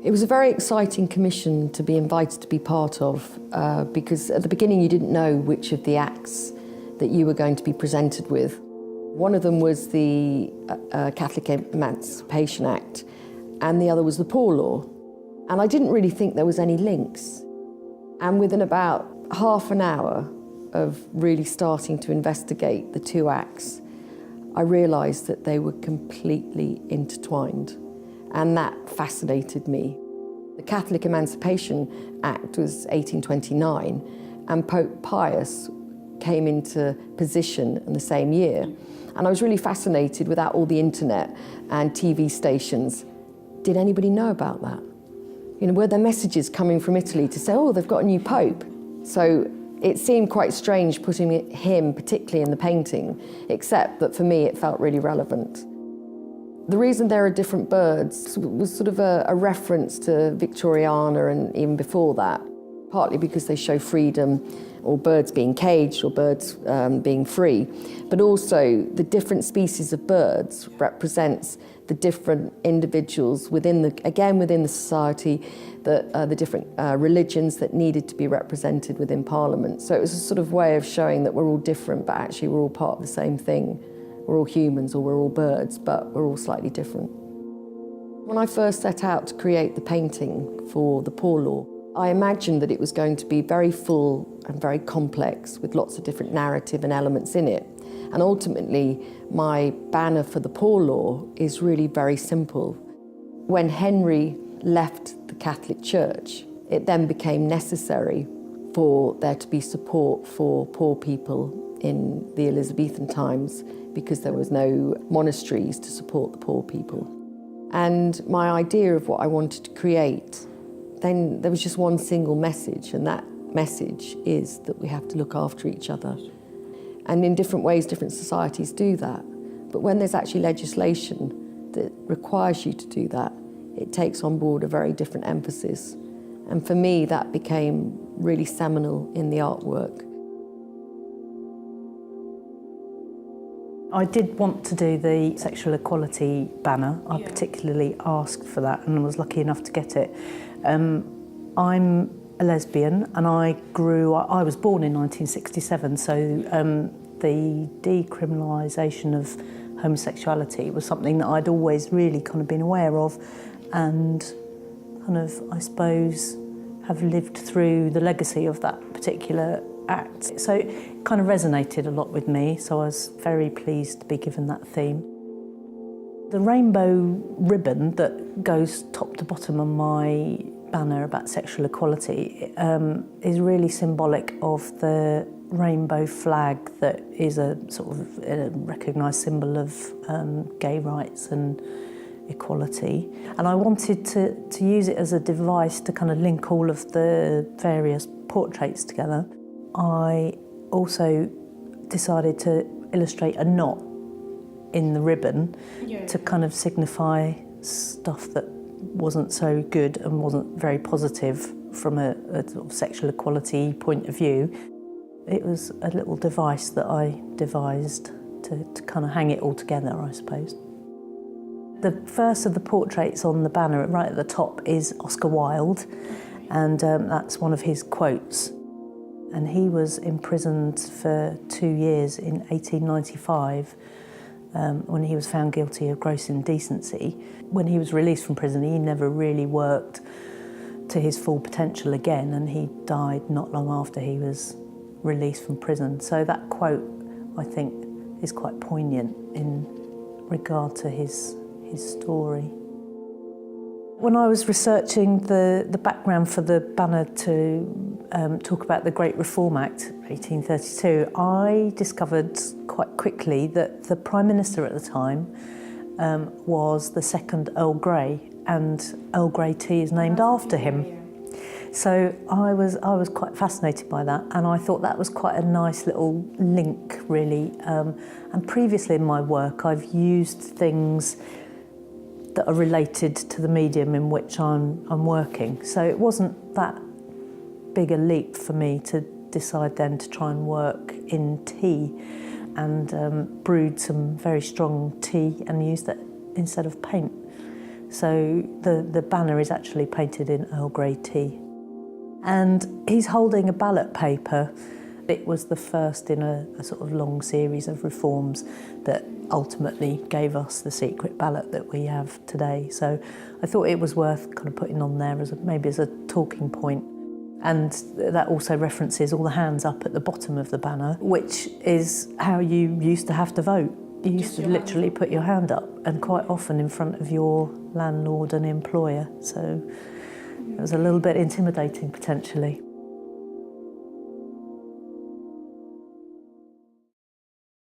It was a very exciting commission to be invited to be part of because at the beginning you didn't know which of the acts that you were going to be presented with. One of them was the Catholic Emancipation Act and the other was the Poor Law. And I didn't really think there was any links. And within about half an hour of really starting to investigate the two acts, I realised that they were completely intertwined. And that fascinated me. The Catholic Emancipation Act was 1829 and Pope Pius came into position in the same year. And I was really fascinated without all the internet and TV stations. Did anybody know about that? You know, were there messages coming from Italy to say, oh, they've got a new Pope? So it seemed quite strange putting him particularly in the painting, except that for me it felt really relevant. The reason there are different birds was sort of a reference to Victoriana and even before that, partly because they show freedom or birds being caged or birds being free, but also the different species of birds represents the different individuals within the society, the different religions that needed to be represented within Parliament. So it was a sort of way of showing that we're all different, but actually we're all part of the same thing. We're all humans or we're all birds, but we're all slightly different. When I first set out to create the painting for the Poor Law, I imagined that it was going to be very full and very complex with lots of different narrative and elements in it. And ultimately, my banner for the Poor Law is really very simple. When Henry left the Catholic Church, it then became necessary for there to be support for poor people in the Elizabethan times because there was no monasteries to support the poor people. And my idea of what I wanted to create, then there was just one single message, and that message is that we have to look after each other. And in different ways, different societies do that. But when there's actually legislation that requires you to do that, it takes on board a very different emphasis. And for me, that became really seminal in the artwork. I did want to do the sexual equality banner. I particularly asked for that and was lucky enough to get it. I'm a lesbian and I was born in 1967, so the decriminalisation of homosexuality was something that I'd always really kind of been aware of and kind of, I suppose, have lived through the legacy of that particular act. So it kind of resonated a lot with me, so I was very pleased to be given that theme. The rainbow ribbon that goes top to bottom on my banner about sexual equality is really symbolic of the rainbow flag that is a sort of a recognised symbol of gay rights and equality. And I wanted to use it as a device to kind of link all of the various portraits together. I also decided to illustrate a knot in the ribbon to kind of signify stuff that wasn't so good and wasn't very positive from a sort of sexual equality point of view. It was a little device that I devised to kind of hang it all together, I suppose. The first of the portraits on the banner, right at the top, is Oscar Wilde, and that's one of his quotes. And he was imprisoned for 2 years in 1895 when he was found guilty of gross indecency. When he was released from prison, he never really worked to his full potential again, and he died not long after he was released from prison. So that quote, I think, is quite poignant in regard to his story. When I was researching the background for the banner to talk about the Great Reform Act, 1832, I discovered quite quickly that the Prime Minister at the time was the second Earl Grey, and Earl Grey tea is named after him. So I was quite fascinated by that, and I thought that was quite a nice little link, really. And previously in my work, I've used things that are related to the medium in which I'm working. So it wasn't that big a leap for me to decide then to try and work in tea, and brewed some very strong tea and used that instead of paint. So the banner is actually painted in Earl Grey tea. And he's holding a ballot paper. It was the first in a sort of long series of reforms that ultimately gave us the secret ballot that we have today. So I thought it was worth kind of putting on there as maybe as a talking point. And that also references all the hands up at the bottom of the banner, which is how you used to have to vote. You used to literally put your hand up, and quite often in front of your landlord and employer. So it was a little bit intimidating potentially.